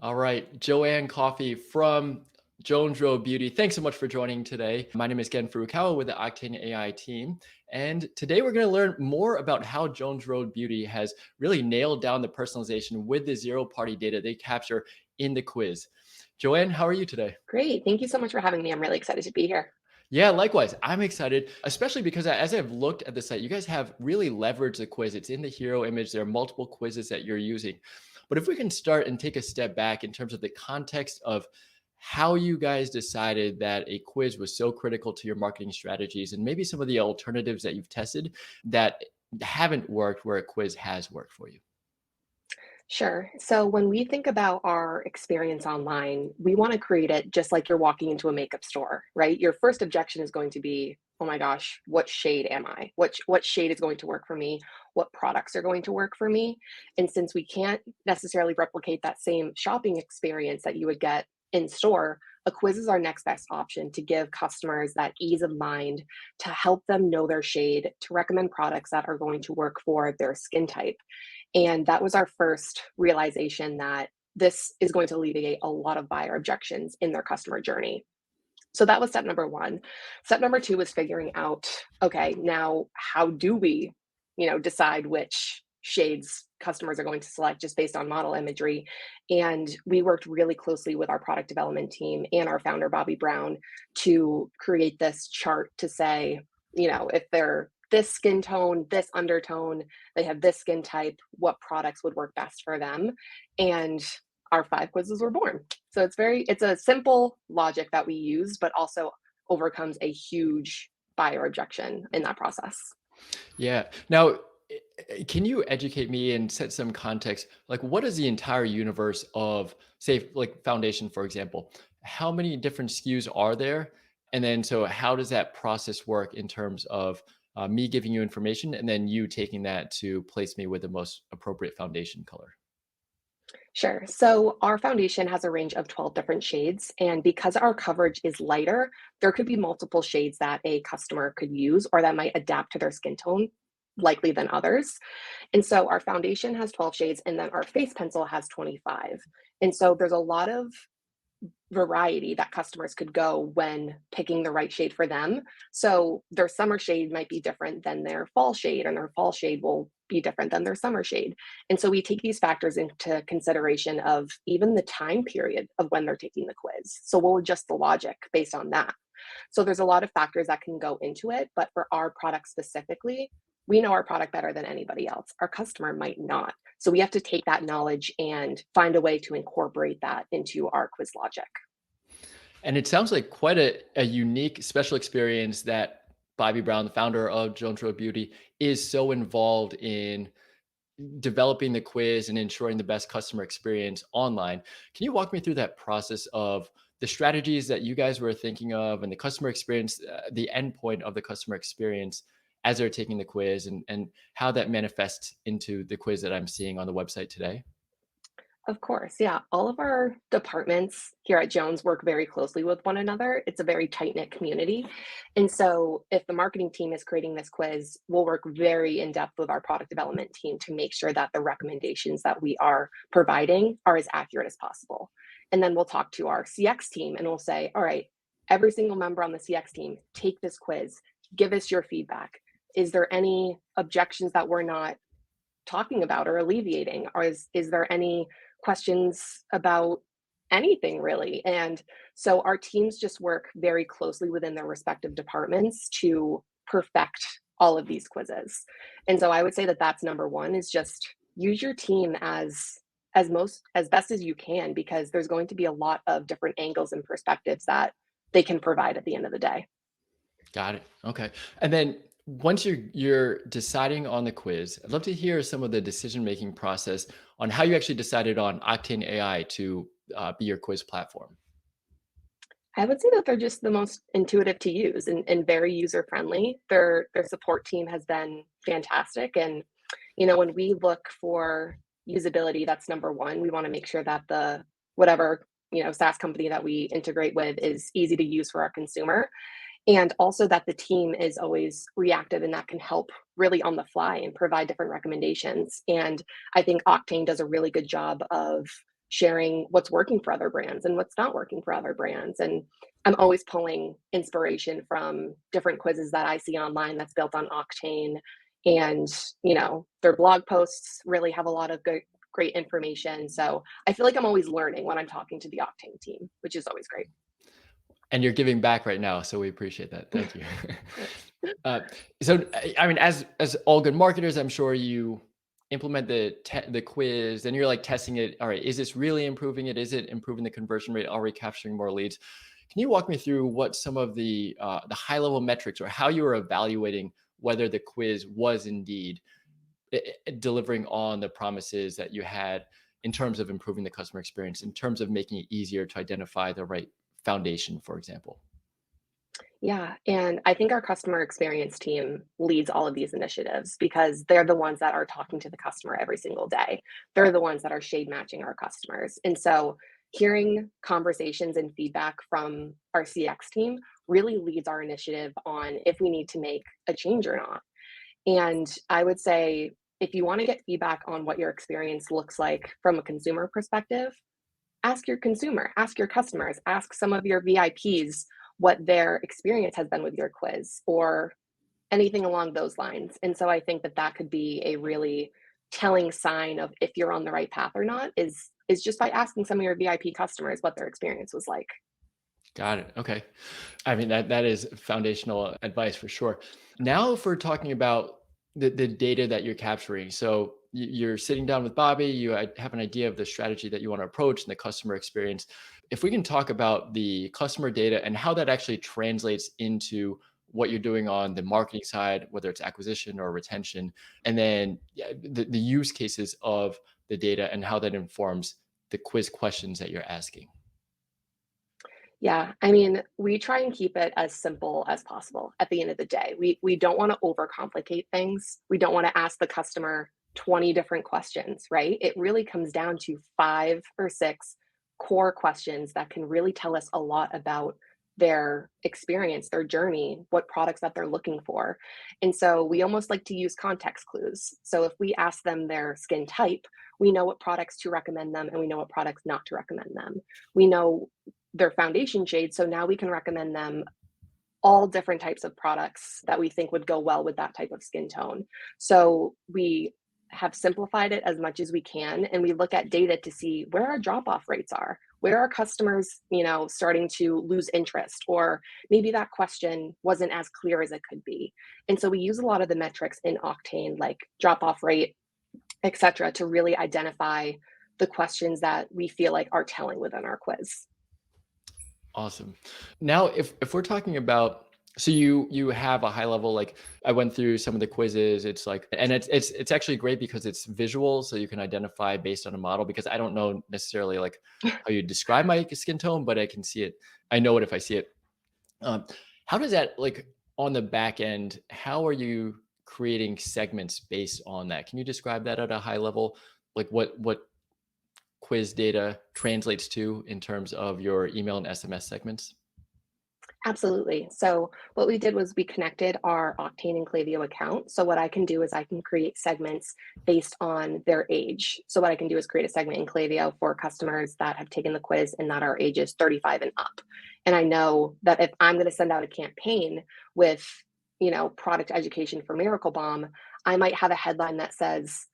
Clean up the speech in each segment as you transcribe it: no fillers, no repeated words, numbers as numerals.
All right, Joanne Coffey from Jones Road Beauty. Thanks so much for joining today. My name is Gen Furukawa with the Octane AI team. And today we're going to learn more about how Jones Road Beauty has really nailed down the personalization with the zero party data they capture in the quiz. Joanne, how are you today? Great. Thank you so much for having me. I'm really excited to be here. Yeah, likewise. I'm excited, especially because as I've looked at the site, you guys have really leveraged the quiz. It's in the hero image. There are multiple quizzes that you're using. But if we can start and take a step back in terms of the context of how you guys decided that a quiz was so critical to your marketing strategies and maybe some of the alternatives that you've tested that haven't worked where a quiz has worked for you. Sure. So when we think about our experience online, we want to create it just like you're walking into a makeup store, right? Your first objection is going to be, "Oh my gosh, what shade am I? What shade is going to work for me? What products are going to work for me?" And since we can't necessarily replicate that same shopping experience that you would get in store, a quiz is our next best option to give customers that ease of mind, to help them know their shade, to recommend products that are going to work for their skin type. And that was our first realization that this is going to alleviate a lot of buyer objections in their customer journey. So that was step number one. Step number two was figuring out, okay, now how do we, decide which shades customers are going to select just based on model imagery? And we worked really closely with our product development team and our founder, Bobby Brown, to create this chart to say, if they're this skin tone, this undertone, they have this skin type, what products would work best for them. And our five quizzes were born. So it's a simple logic that we use, but also overcomes a huge buyer objection in that process. Yeah. Now, can you educate me and set some context? Like, what is the entire universe of, say, like foundation, for example? How many different SKUs are there? And then, so how does that process work in terms of me giving you information and then you taking that to place me with the most appropriate foundation color? Sure. So our foundation has a range of 12 different shades. And because our coverage is lighter, there could be multiple shades that a customer could use or that might adapt to their skin tone likely than others. And so our foundation has 12 shades and then our face pencil has 25. And so there's a lot of variety that customers could go when picking the right shade for them. So their summer shade might be different than their fall shade, and their fall shade will be different than their summer shade. And so we take these factors into consideration of even the time period of when they're taking the quiz. So we'll adjust the logic based on that. So there's a lot of factors that can go into it, but for our product specifically, we know our product better than anybody else. Our customer might not. So we have to take that knowledge and find a way to incorporate that into our quiz logic. And it sounds like quite a unique special experience that Bobby Brown, the founder of Jones Road Beauty, is so involved in developing the quiz and ensuring the best customer experience online. Can you walk me through that process of the strategies that you guys were thinking of and the customer experience, the endpoint of the customer experience as they're taking the quiz and how that manifests into the quiz that I'm seeing on the website today? Of course, yeah. All of our departments here at Jones work very closely with one another. It's a very tight-knit community. And so if the marketing team is creating this quiz, we'll work very in depth with our product development team to make sure that the recommendations that we are providing are as accurate as possible. And then we'll talk to our CX team and we'll say, all right, every single member on the CX team, take this quiz, give us your feedback. Is there any objections that we're not talking about or alleviating? Or is there any questions about anything really? And so our teams just work very closely within their respective departments to perfect all of these quizzes. And so I would say that that's number one is just use your team as best as you can because there's going to be a lot of different angles and perspectives that they can provide at the end of the day. Got it. Okay. And then once you're deciding on the quiz, I'd love to hear some of the decision making process on how you actually decided on Octane AI to be your quiz platform. I would say that they're just the most intuitive to use and very user friendly. Their support team has been fantastic. And when we look for usability, that's number one. We want to make sure that the whatever SaaS company that we integrate with is easy to use for our consumer, and also that the team is always reactive and that can help really on the fly and provide different recommendations. And I think Octane does a really good job of sharing what's working for other brands and what's not working for other brands. And I'm always pulling inspiration from different quizzes that I see online that's built on Octane. And, their blog posts really have a lot of good, great information. So I feel like I'm always learning when I'm talking to the Octane team, which is always great. And you're giving back right now, so we appreciate that. Thank you. Thanks. Uh, so, I mean, as all good marketers, I'm sure you implement the quiz, and you're like testing it. All right, is this really improving it? Is it improving the conversion rate? Are we capturing more leads? Can you walk me through what some of the high level metrics or how you were evaluating whether the quiz was indeed delivering on the promises that you had in terms of improving the customer experience, in terms of making it easier to identify the right foundation, for example? Yeah, and I think our customer experience team leads all of these initiatives because they're the ones that are talking to the customer every single day. They're the ones that are shade matching our customers. And so hearing conversations and feedback from our CX team really leads our initiative on if we need to make a change or not. And I would say if you want to get feedback on what your experience looks like from a consumer perspective, ask your consumer, ask your customers, ask some of your VIPs what their experience has been with your quiz or anything along those lines. And so I think that that could be a really telling sign of if you're on the right path or not is just by asking some of your VIP customers what their experience was like. Got it. Okay. I mean, that is foundational advice for sure. Now, if we're talking about the data that you're capturing, so you're sitting down with Bobby, you have an idea of the strategy that you want to approach and the customer experience. If we can talk about the customer data and how that actually translates into what you're doing on the marketing side, whether it's acquisition or retention, and then yeah, the use cases of the data and how that informs the quiz questions that you're asking. Yeah, I mean, we try and keep it as simple as possible at the end of the day. We don't want to overcomplicate things. We don't want to ask the customer 20 different questions, right? It really comes down to 5 or 6 core questions that can really tell us a lot about their experience, their journey, what products that they're looking for. And so we almost like to use context clues. So if we ask them their skin type, we know what products to recommend them and we know what products not to recommend them. We know their foundation shade. So now we can recommend them all different types of products that we think would go well with that type of skin tone. So we have simplified it as much as we can and we look at data to see where our drop off rates are, where are customers, starting to lose interest or maybe that question wasn't as clear as it could be. And so we use a lot of the metrics in Octane like drop off rate, etc., to really identify the questions that we feel like are telling within our quiz. Awesome. Now, if we're talking about, so you have a high level, like I went through some of the quizzes. It's like, and it's actually great because it's visual, so you can identify based on a model. Because I don't know necessarily like how you describe my skin tone, but I can see it. I know it if I see it. Um, how does that like on the back end? How are you creating segments based on that? Can you describe that at a high level? Like what quiz data translates to in terms of your email and SMS segments? Absolutely. So what we did was we connected our Octane and Klaviyo account. So what I can do is I can create segments based on their age. So what I can do is create a segment in Klaviyo for customers that have taken the quiz and that are ages 35 and up. And I know that if I'm going to send out a campaign with, product education for Miracle Bomb, I might have a headline that says,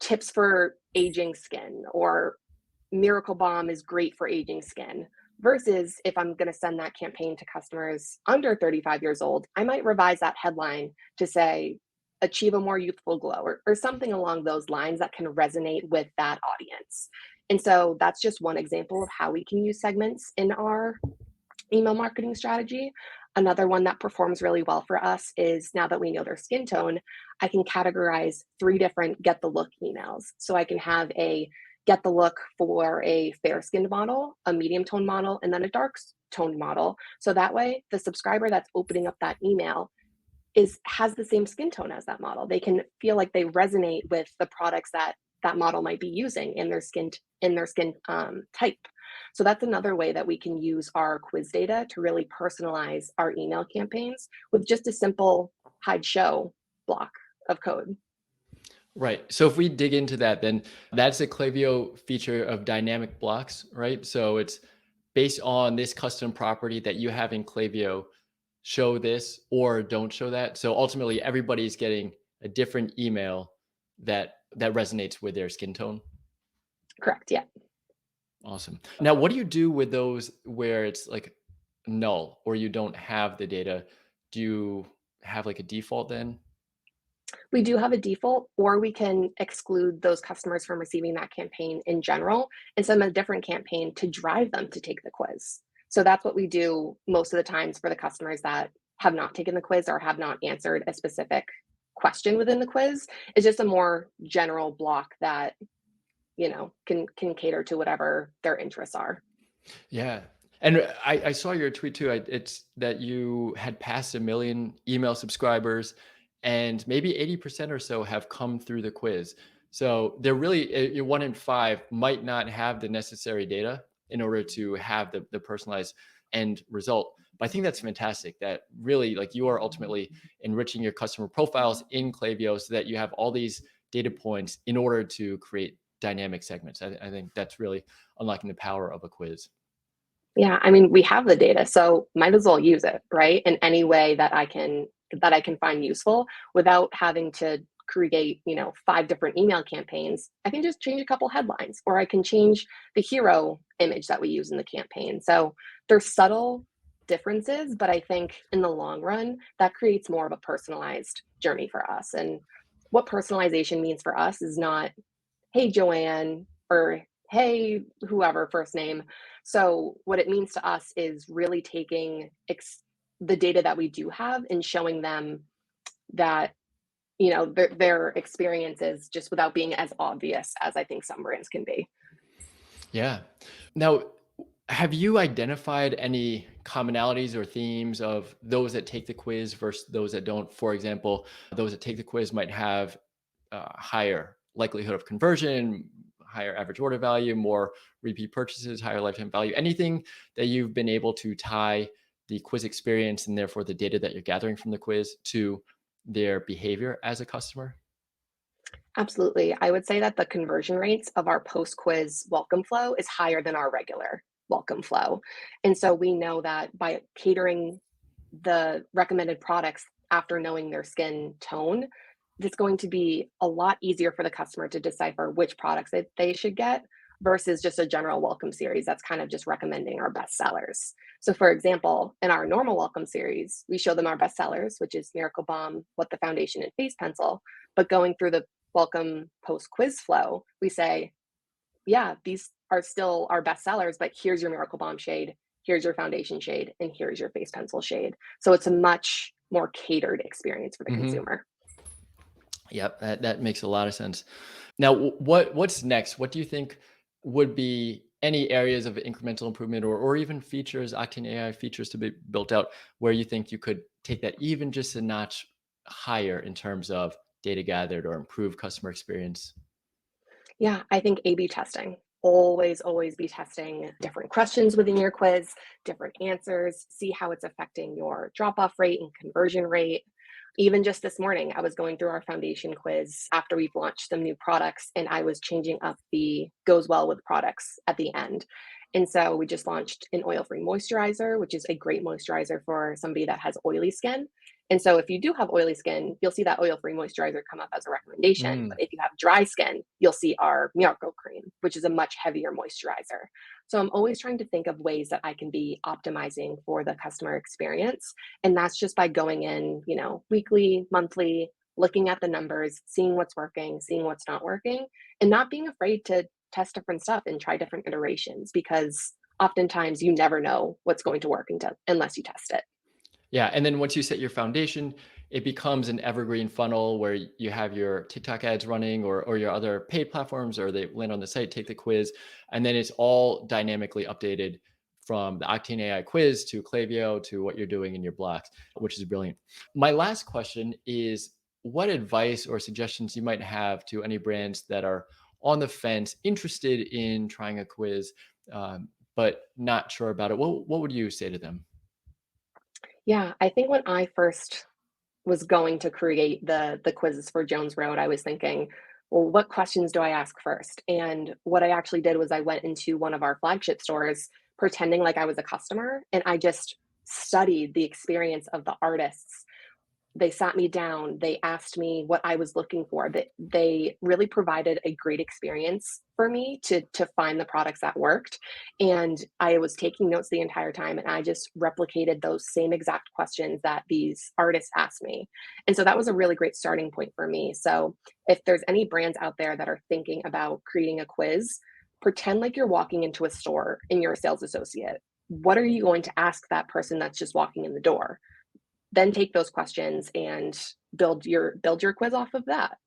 tips for aging skin or Miracle Bomb is great for aging skin. Versus if I'm going to send that campaign to customers under 35 years old, I might revise that headline to say, achieve a more youthful glow or something along those lines that can resonate with that audience. And so that's just one example of how we can use segments in our email marketing strategy. Another one that performs really well for us is now that we know their skin tone, I can categorize 3 different get the look emails. So I can have a get the look for a fair skinned model, a medium tone model, and then a dark toned model. So that way the subscriber that's opening up that email has the same skin tone as that model. They can feel like they resonate with the products that that model might be using in their skin type. So that's another way that we can use our quiz data to really personalize our email campaigns with just a simple hide show block of code. Right. So if we dig into that, then that's a Klaviyo feature of dynamic blocks, right? So it's based on this custom property that you have in Klaviyo, show this or don't show that. So ultimately, everybody's getting a different email that resonates with their skin tone. Correct. Yeah. Awesome. Now, what do you do with those where it's like null or you don't have the data? Do you have like a default then? We do have a default, or we can exclude those customers from receiving that campaign in general and send them a different campaign to drive them to take the quiz. So that's what we do most of the times for the customers that have not taken the quiz or have not answered a specific question within the quiz. It's just a more general block that, can cater to whatever their interests are. Yeah. And I saw your tweet too. It's that you had passed 1 million email subscribers and maybe 80% or so have come through the quiz. So they're really, you're 1 in 5 might not have the necessary data in order to have the personalized end result. But I think that's fantastic that really like you are ultimately enriching your customer profiles in Klaviyo so that you have all these data points in order to create dynamic segments. I think that's really unlocking the power of a quiz. Yeah, I mean, we have the data, so might as well use it, right? In any way that I can find useful without having to create, 5 different email campaigns. I can just change a couple headlines, or I can change the hero image that we use in the campaign. So there's subtle differences, but I think in the long run, that creates more of a personalized journey for us. And what personalization means for us is not, hey, Joanne, or hey, whoever, first name. So, what it means to us is really taking the data that we do have and showing them that, their experiences just without being as obvious as I think some brands can be. Yeah. Now, have you identified any commonalities or themes of those that take the quiz versus those that don't? For example, those that take the quiz might have higher likelihood of conversion, higher average order value, more repeat purchases, higher lifetime value. Anything that you've been able to tie the quiz experience and therefore the data that you're gathering from the quiz to their behavior as a customer? Absolutely. I would say that the conversion rates of our post quiz welcome flow is higher than our regular welcome flow. And so we know that by catering the recommended products after knowing their skin tone, it's going to be a lot easier for the customer to decipher which products they should get versus just a general welcome series that's kind of just recommending our best sellers. So, for example, in our normal welcome series, we show them our best sellers, which is Miracle Balm, What the Foundation, and Face Pencil. But going through the welcome post quiz flow, we say, yeah, these are still our best sellers, but here's your Miracle Balm shade, here's your foundation shade, and here's your face pencil shade. So it's a much more catered experience for the Hmm. consumer. Yep, that makes a lot of sense. Now, what's next? What do you think would be any areas of incremental improvement or even features, Octane AI features to be built out where you think you could take that even just a notch higher in terms of data gathered or improved customer experience? Yeah, I think A/B testing. Always be testing different questions within your quiz, different answers, see how it's affecting your drop off rate and conversion rate. Even just this morning, I was going through our foundation quiz after we've launched some new products, and I was changing up the goes well with products at the end. And so we just launched an oil free moisturizer, which is a great moisturizer for somebody that has oily skin. And so if you do have oily skin, you'll see that oil-free moisturizer come up as a recommendation. Mm, But if you have dry skin, you'll see our Miracle Cream, which is a much heavier moisturizer. So I'm always trying to think of ways that I can be optimizing for the customer experience. And that's just by going in, weekly, monthly, looking at the numbers, seeing what's working, seeing what's not working, and not being afraid to test different stuff and try different iterations because oftentimes you never know what's going to work unless you test it. yeah, and then once you set your foundation, it becomes an evergreen funnel where you have your TikTok ads running or your other paid platforms, or they land on the site, take the quiz, and then it's all dynamically updated from the Octane AI quiz to Klaviyo to what you're doing in your blocks, which is brilliant. My last question is what advice or suggestions you might have to any brands that are on the fence, interested in trying a quiz, but not sure about it? What would you say to them? Yeah, I think was going to create the quizzes for Jones Road, I was thinking, well, what questions do I ask first? And what I actually did was I went into one of our flagship stores pretending like I was a customer, and I just studied the experience of the artists. They sat me down, they asked me what I was looking for. They really provided a great experience for me to find the products that worked, and I was taking notes the entire time, and I just replicated those same exact questions that these artists asked me, and so that was a really great starting point for me. So, if there's any brands out there that are thinking about creating a quiz, pretend like you're walking into a store and you're a sales associate. What are you going to ask that person that's just walking in the door? Then take those questions and build your quiz off of that.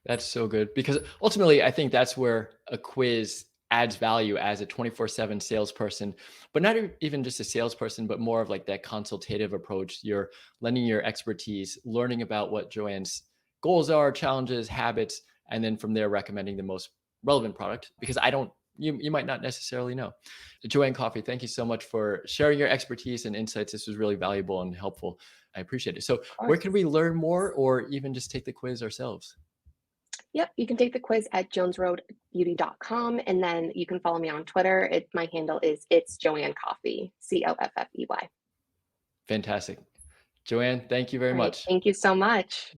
That's so good because ultimately, I think that's where a quiz adds value as a 24/7 salesperson, but not even just a salesperson, but more of like that consultative approach. You're lending your expertise, learning about what Joanne's goals are, challenges, habits, and then from there recommending the most relevant product because you might not necessarily know. Joanne Coffey, thank you so much for sharing your expertise and insights. This was really valuable and helpful. I appreciate it. So, Of where course. can we learn more or even just take the quiz ourselves? Yep, you can take the quiz at jonesroadbeauty.com, and then you can follow me on Twitter. My handle is it's Joanne Coffey, Coffey. Fantastic. Joanne, thank you very All right, much. thank you so much.